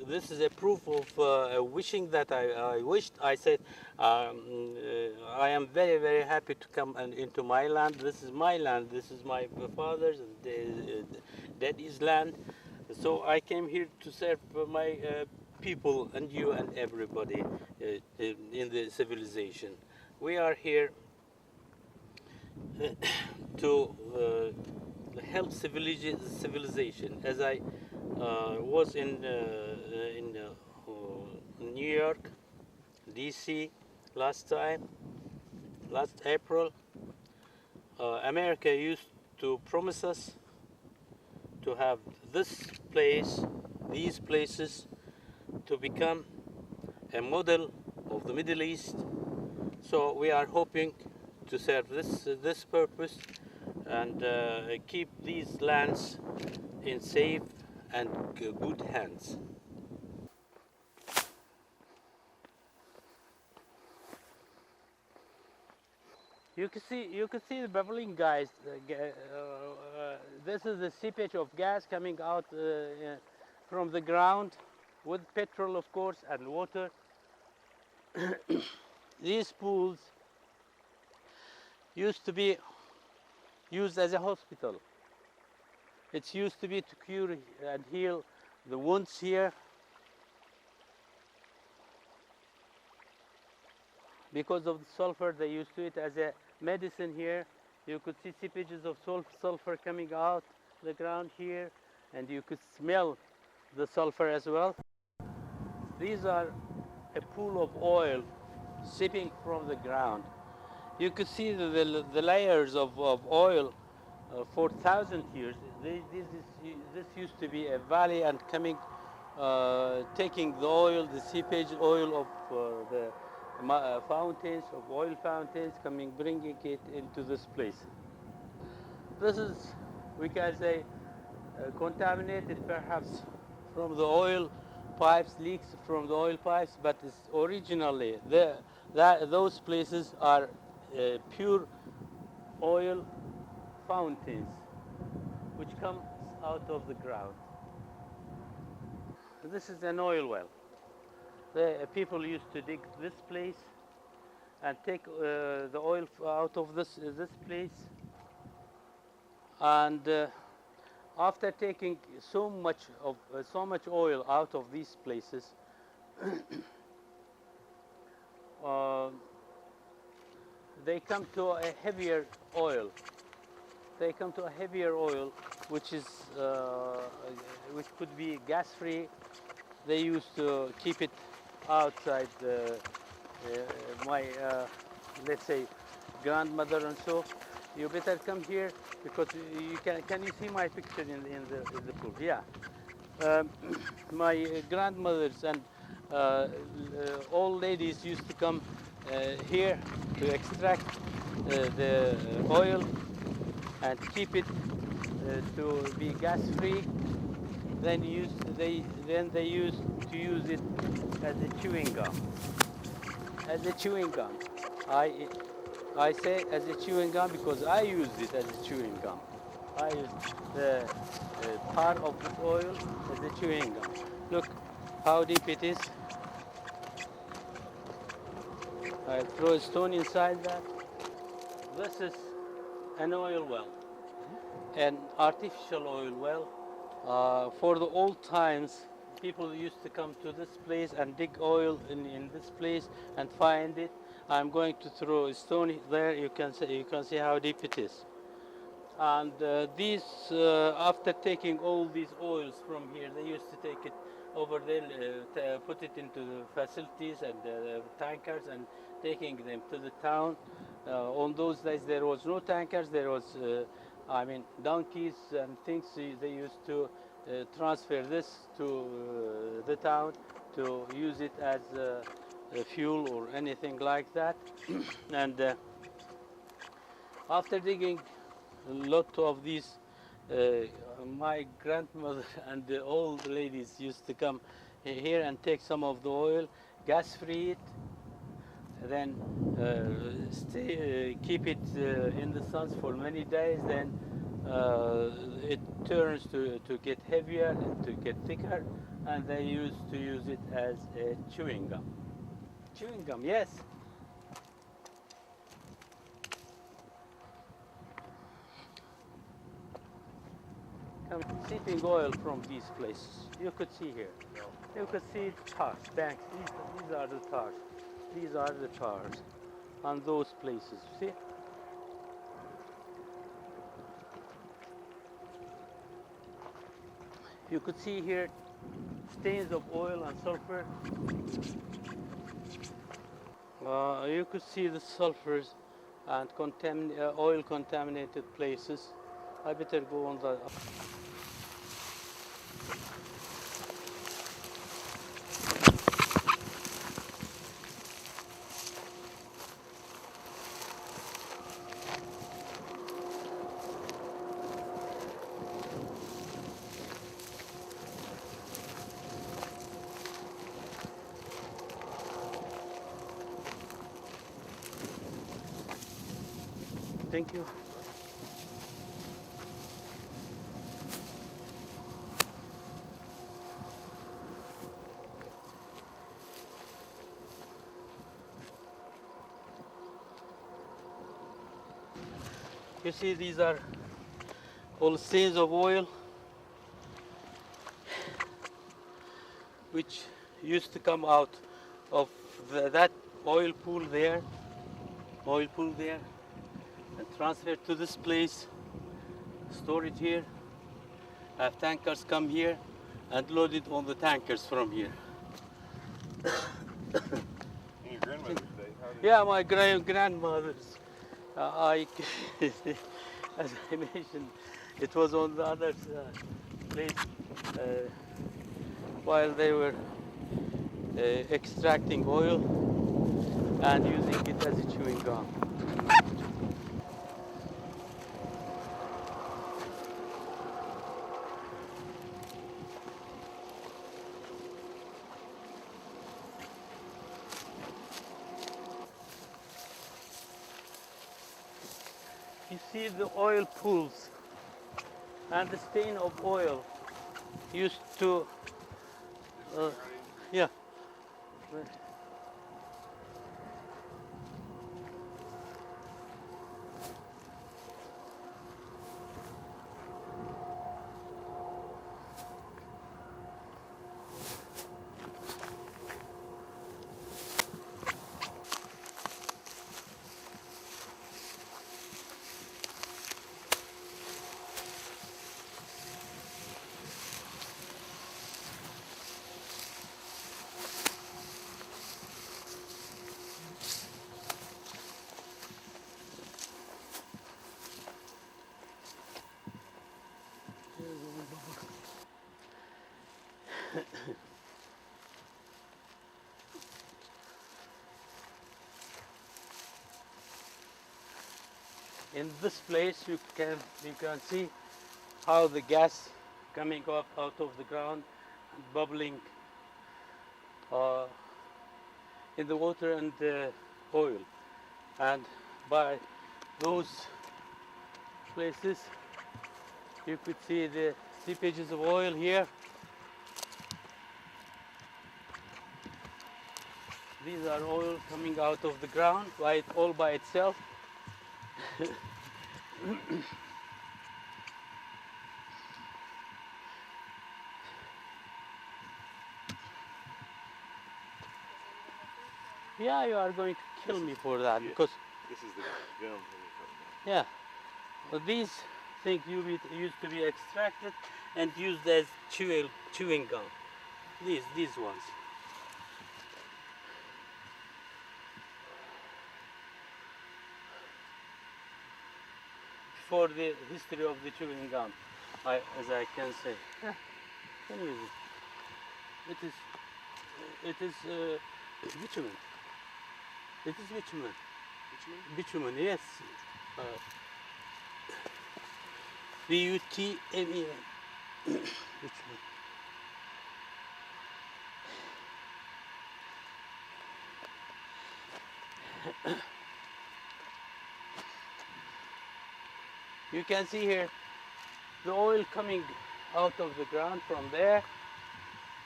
This is a proof of wishing that I wished. I said, I am very, very happy to come into my land. This is my land. This is my father's and daddy's land. So I came here to serve my people and you and everybody in the civilization. We are here to help civilization. As I was in New York, DC last April, America used to promise us to have these places to become a model of the Middle East. So we are hoping to serve this purpose and keep these lands in safe and good hands. You can see the bubbling guys. This is the seepage of gas coming out from the ground, with petrol, of course, and water. These pools used to be used as a hospital. It's used to be to cure and heal the wounds here. Because of the sulfur, they used to it as a medicine here. You could see seepages of sulfur coming out the ground here, and you could smell the sulfur as well. These are a pool of oil seeping from the ground. You could see the layers of oil for 1,000 years. This used to be a valley, and coming, taking the oil, the seepage oil of the fountains, of oil fountains, coming, bringing it into this place. This is, we can say, contaminated perhaps from the oil pipes, leaks from the oil pipes, but it's originally those places are pure oil fountains which comes out of the ground. This is an oil well. The people used to dig this place and take the oil out of this place, and after taking so much oil out of these places, they come to a heavier oil. They come to a heavier oil, which could be gas-free. They used to keep it outside my, let's say, grandmother and so. You better come here because you can you see my picture in the pool? Yeah. My grandmothers and old ladies used to come here to extract the oil and keep it to be gas-free. Then they used to use it as a chewing gum. As a chewing gum. I say as a chewing gum because I used it as a chewing gum. I used the part of this oil as a chewing gum. Look how deep it is. I throw a stone inside that. This is an oil well, an artificial oil well. For the old times, people used to come to this place and dig oil in this place and find it. I'm going to throw a stone there. You can see how deep it is. And after taking all these oils from here, they used to take it over there, put it into the facilities and tankers, and taking them to the town. On those days, there was no tankers. There was, donkeys and things. They used to transfer this to the town to use it as fuel or anything like that. And after digging a lot of these, my grandmother and the old ladies used to come here and take some of the oil, gas-free it, then keep it in the sun for many days. Then it turns to get heavier and to get thicker, and they used to use it as a chewing gum. Chewing gum, yes. Seeping oil from these places. You could see here. You could see tars, banks. These are the tars. These are the tars on those places. See? You could see here stains of oil and sulfur. You could see the sulfurs and oil contaminated places. I better go on the. Thank you. You see, these are all stains of oil which used to come out of that oil pool there, and transferred to this place, store it here, have tankers come here and load it on the tankers from here. Your grandmother's day? Yeah, my grandmother's. As I mentioned, it was on the other place while they were extracting oil and using it as a chewing gum. You see the oil pools and the stain of oil used to, yeah. In this place you can see how the gas coming up out of the ground and bubbling in the water and the oil, and by those places you could see the seepages of oil here. These are oil coming out of the ground all by itself. Yeah, you are going to kill me for that, because This is the gum. yeah, but these things used to be extracted and used as chewing gum. These ones. For the history of the chewing gum, as I can say, yeah, can use it. It is bitumen. It is bitumen. Bitumen, yes. B-U-T-M-E-N. Bitumen. You can see here the oil coming out of the ground from there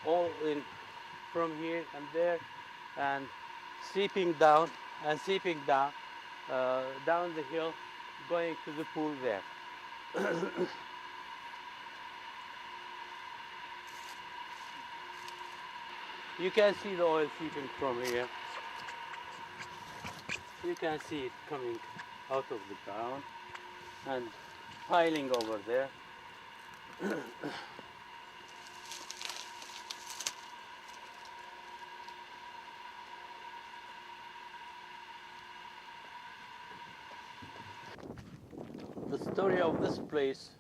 all in from here and there, and seeping down and seeping down down the hill, going to the pool there. You can see the oil seeping from here. You can see it coming out of the ground and piling over there. The story of this place,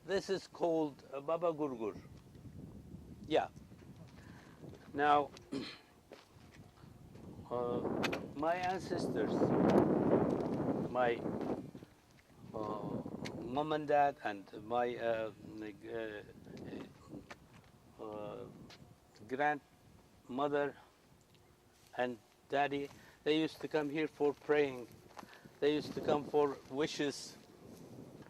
this is called Baba Gurgur. Yeah. Now, my ancestors, my mom and dad, and my grandmother and daddy, they used to come here for praying. They used to come for wishes.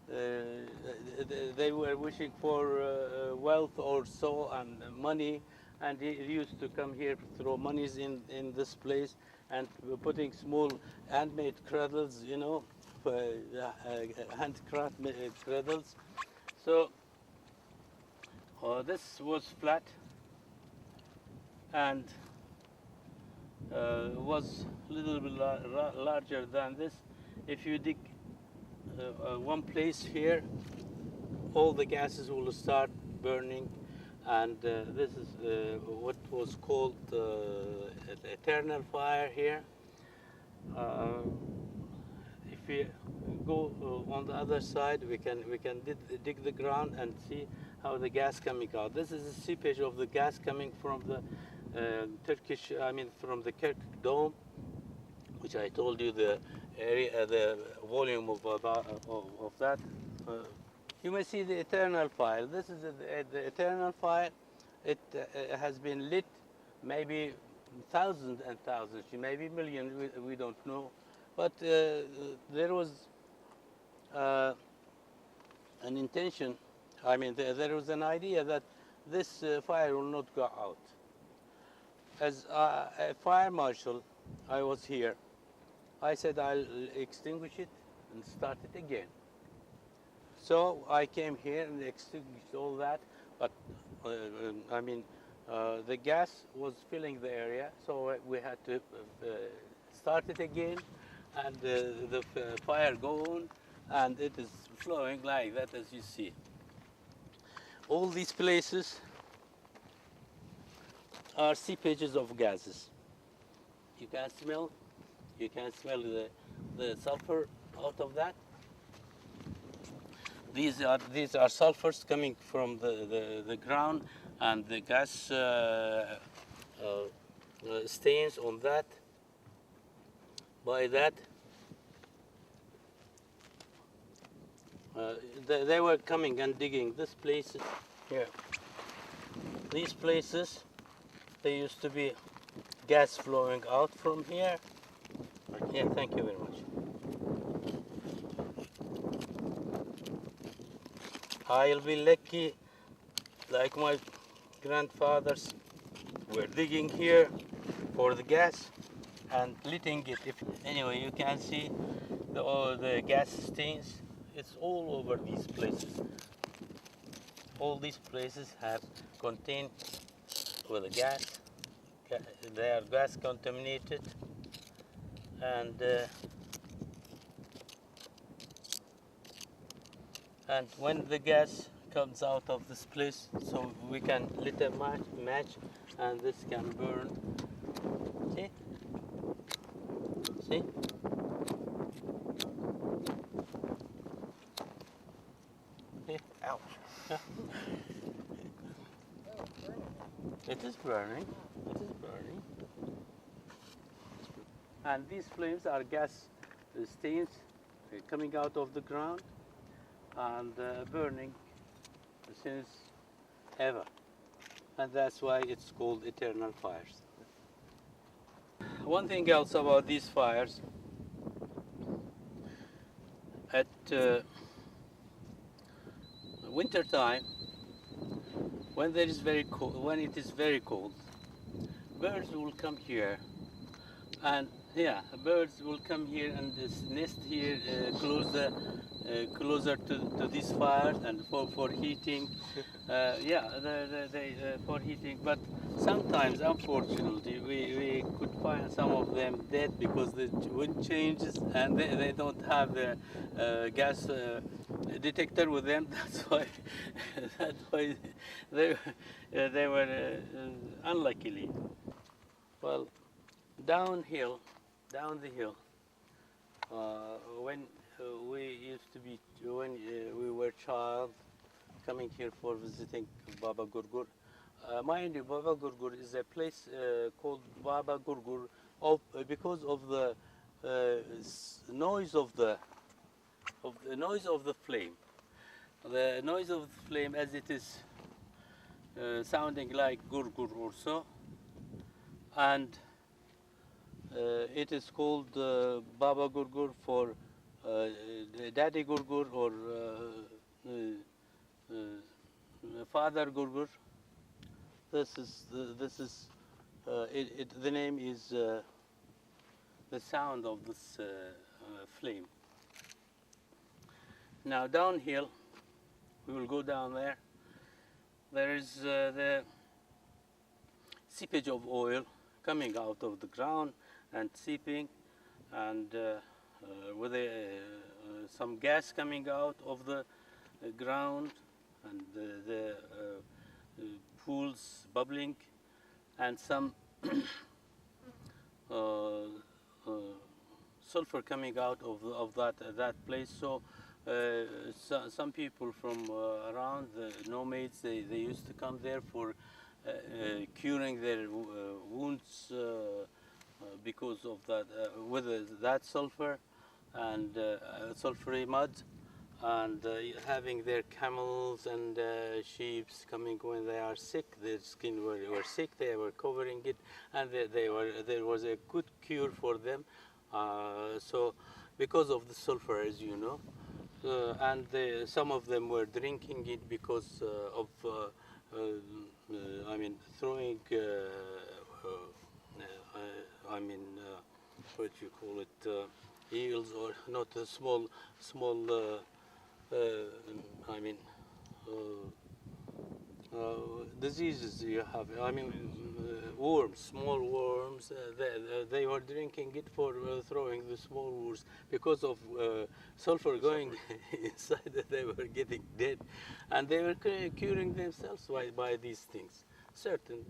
They were wishing for wealth or so and money, and he used to come here throw monies in this place and putting small handmade cradles, you know, handcraft cradles. So this was flat and was a little bit larger than this. If you dig one place here, all the gases will start burning, and this is what was called eternal fire here. If we go on the other side, we can dig the ground and see how the gas coming out. This is the seepage of the gas coming from the from the Kirk dome, which I told you the area, the volume of that. You may see the eternal fire. This is the eternal fire. It has been lit maybe thousands and thousands, maybe millions, we don't know. But there was an intention, there was an idea that this fire will not go out. As a fire marshal, I was here. I said I'll extinguish it and start it again. So I came here and extinguished all that, but the gas was filling the area, so we had to start it again, and the fire go on, and it is flowing like that, as you see. All these places are seepages of gases. You can smell the sulfur out of that. These are sulfurs coming from the ground, and the gas stains on that. By that, they were coming and digging this place here. These places, there used to be gas flowing out from here. Yeah, thank you very much. I'll be lucky, like my grandfathers were digging here for the gas and lighting it. Anyway, you can see all the gas stains. It's all over these places. All these places have contained with the gas. They are gas contaminated, and when the gas comes out of this place, so we can lit a match, and this can burn. See? See? See? Ouch. It is burning. It is burning. And these flames are gas stains coming out of the ground and burning since ever. And that's why it's called eternal fires. One thing else about these fires, at winter time, when there is very cold, when it is very cold, birds will come here, and yeah, birds will come here and nest here closer to these fires and for heating. Yeah, for heating. But sometimes, unfortunately, we could find some of them dead because the wind changes and they don't have the gas detector with them. That's why they were unluckily. Well, downhill, down the hill. When we used to be, when we were child, coming here for visiting Baba Gurgur. Mind you, Baba Gurgur is a place called Baba Gurgur because of the noise of the flame. The noise of the flame, as it is sounding like Gurgur also, and it is called Baba Gurgur for Daddy Gurgur or Father Gurgur. This is the name is the sound of this flame. Now downhill, we will go down there. There is the seepage of oil coming out of the ground and seeping, and with some gas coming out of the ground, and the pools bubbling, and some sulfur coming out of that place. So some people from around, the nomads, they used to come there for curing their wounds because of that, with that sulfur and sulfury mud, and having their camels and sheep coming when they are sick. Their skin were sick, they were covering it, and there was a good cure for them. So because of the sulfur, as you know, and some of them were drinking it because of I mean, throwing what you call it, eels, or not small I mean diseases you have. I mean worms, small worms. They were drinking it for throwing the small worms because of sulfur going inside. They were getting dead, and they were curing themselves by these things. Certain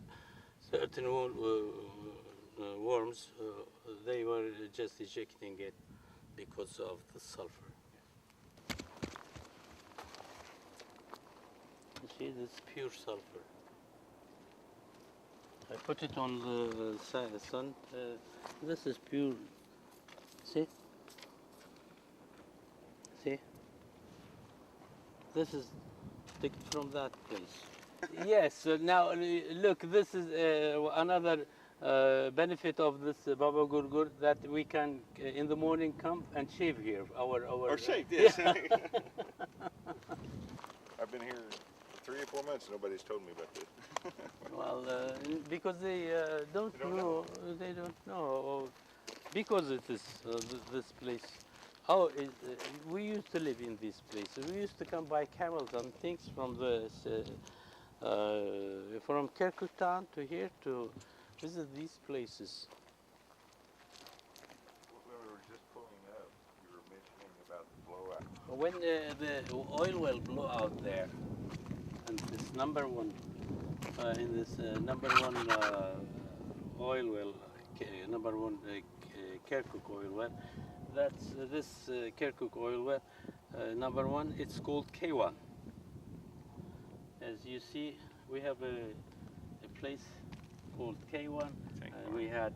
worms, they were just ejecting it because of the sulfur. You see, this pure sulfur. I put it on the sun. This is pure. See? See? This is taken from that place. Yes, so now look, this is another benefit of this Baba Gurgur, that we can in the morning come and shave here. Or shave, yes. Yeah. I've been here 3 or 4 months. Nobody's told me about this. Well, because they don't They don't know. They don't know. Because it is this place. Oh, we used to live in this place. We used to come by camels and things from from Kirkuk town to here to visit these places. When we were just pulling up, you were mentioning about the blowout. When the oil well blow out there, and this number one in this number one oil well, number one Kirkuk oil well. That's this Kirkuk oil well. Number one, it's called K1. As you see, we have a place called K1. We had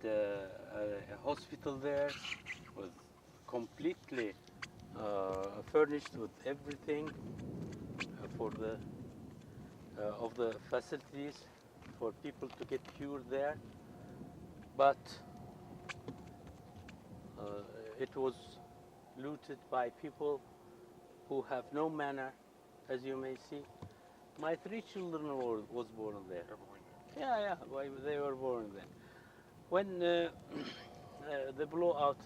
a hospital there, with completely furnished with everything for the of the facilities for people to get cured there, but it was looted by people who have no manner, as you may see, My 3 children was born there. Everyone Yeah, they were born there. When the blowout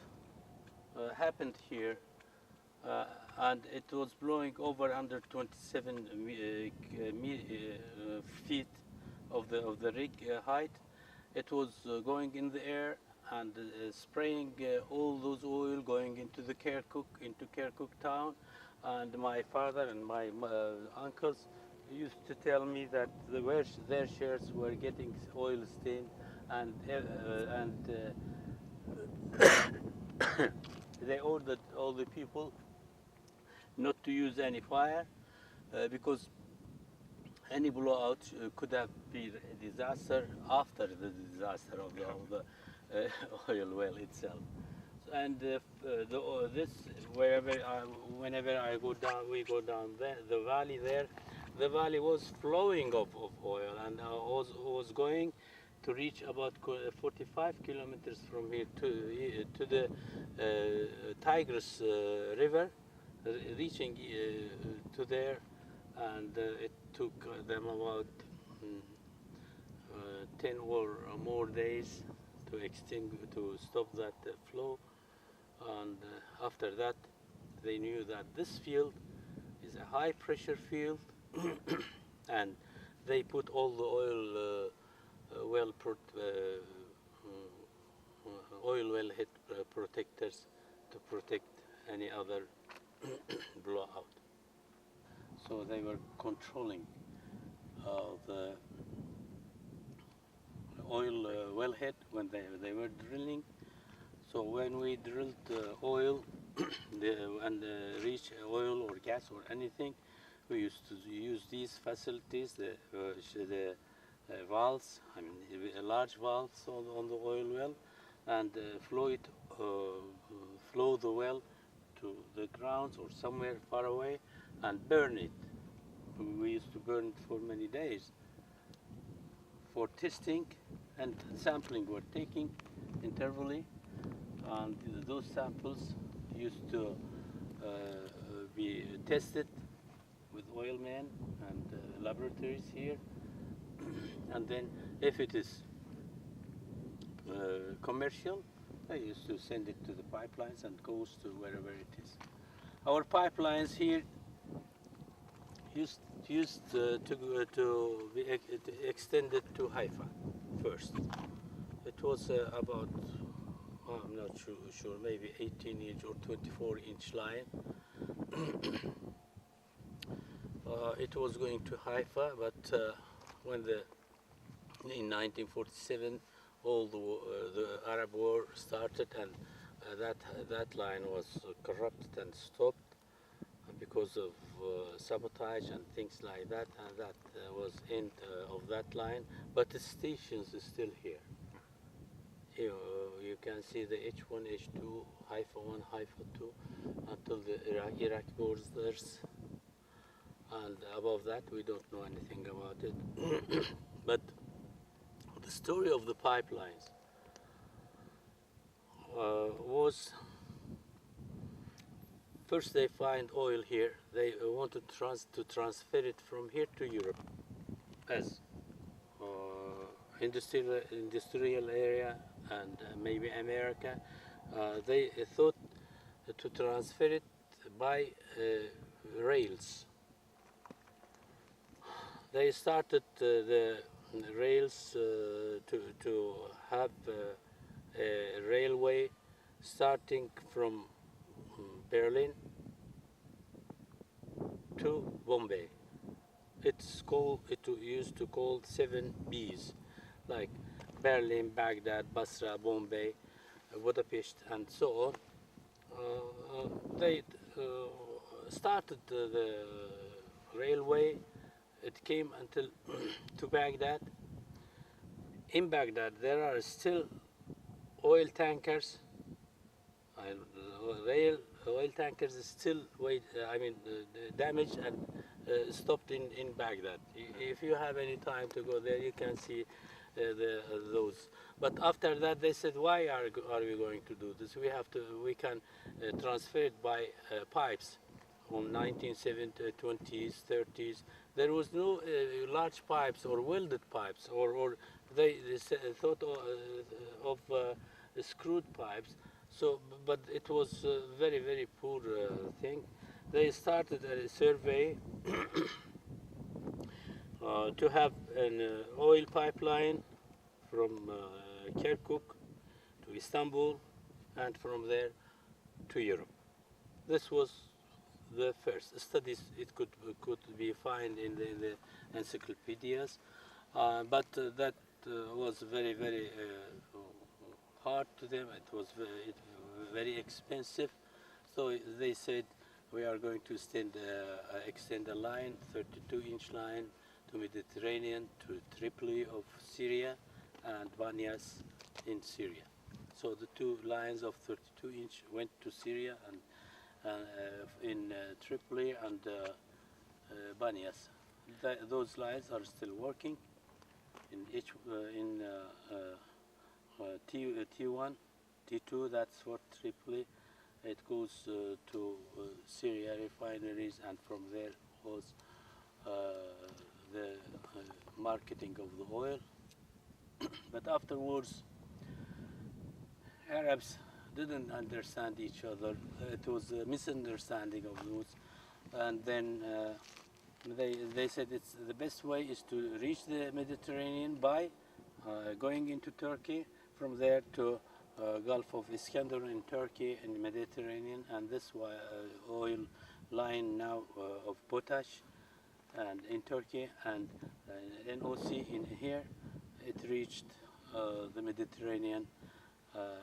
happened here, and it was blowing over under 27 feet of the rig height. It was going in the air and spraying all those oil going into Kirkuk town, and my father and my uncles used to tell me that their shirts were getting oil stained, and they ordered all the people not to use any fire because any blowout could have been a disaster after the disaster of the oil well itself. And this, whenever I go down, we go down there, the valley there, the valley was flowing of oil, and was going to reach about 45 kilometers from here to the Tigris River, reaching to there, and it took them about 10 or more days to stop that flow. And after that, they knew that this field is a high pressure field, and they put all the oil well head protectors to protect any other blowout. So they were controlling the oil wellhead when they were drilling. So when we drilled oil and reach oil or gas or anything, we used to use these facilities, the valves, I mean large valves on the oil well, and flow the well to the grounds or somewhere far away and burn it. We used to burn it for many days. For testing and sampling, we're taking intervally, and those samples used to be tested with oilmen and laboratories here. And then if it is commercial, they used to send it to the pipelines and goes to wherever it is. Our pipelines here used to be extended to Haifa first. It was about, I'm not sure, maybe 18-inch or 24-inch line. It was going to Haifa, but when in 1947 all the Arab War started, and that line was corrupted and stopped because of sabotage and things like that, and that was end of that line. But the stations is still here. You can see the H1, H2, Haifa 1, Haifa 2, until the Iraqi borders. And above that, we don't know anything about it. But the story of the pipelines was, first they find oil here. They wanted to transfer it from here to Europe as industrial area and maybe America. They thought to transfer it by rails. They started the rails to have a railway starting from Berlin to Bombay. It used to call 7 Bs, like Berlin, Baghdad, Basra, Bombay, Budapest, and so on. They started the railway. It came until to Baghdad. In Baghdad, there are still oil tankers. Oil tankers is still damaged and stopped in Baghdad. If you have any time to go there, you can see those. But after that, they said, why are we going to do this? We can transfer it by pipes. From 1970s, 30s, there was no large pipes or welded pipes, or they thought of screwed pipes. So, but it was a very, very poor thing. They started a survey to have an oil pipeline from Kirkuk to Istanbul, and from there to Europe. This was the first studies. It could be found in the encyclopedias, but that was very, very hard to them. It was very expensive. So they said, we are going to extend a line, 32-inch line, to Mediterranean, to Tripoli of Syria, and Banyas in Syria. So the two lines of 32-inch went to Syria and in Tripoli and Banyas. Those lines are still working. In T1, T2, that's for Tripoli. It goes to Syria refineries, and from there was the marketing of the oil. But afterwards, Arabs didn't understand each other. It was a misunderstanding of those, and then they said it's the best way is to reach the Mediterranean by going into Turkey, from there to Gulf of Iskandar in Turkey and Mediterranean, and this oil line now of potash and in Turkey, and NOC in here. It reached the Mediterranean,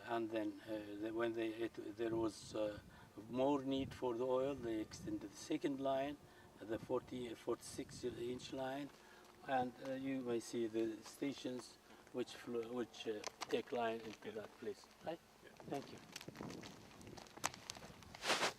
and then when there was more need for the oil, they extended the second line, the 46-inch line, and you may see the stations which take line into that place. Right? Yeah. Thank you.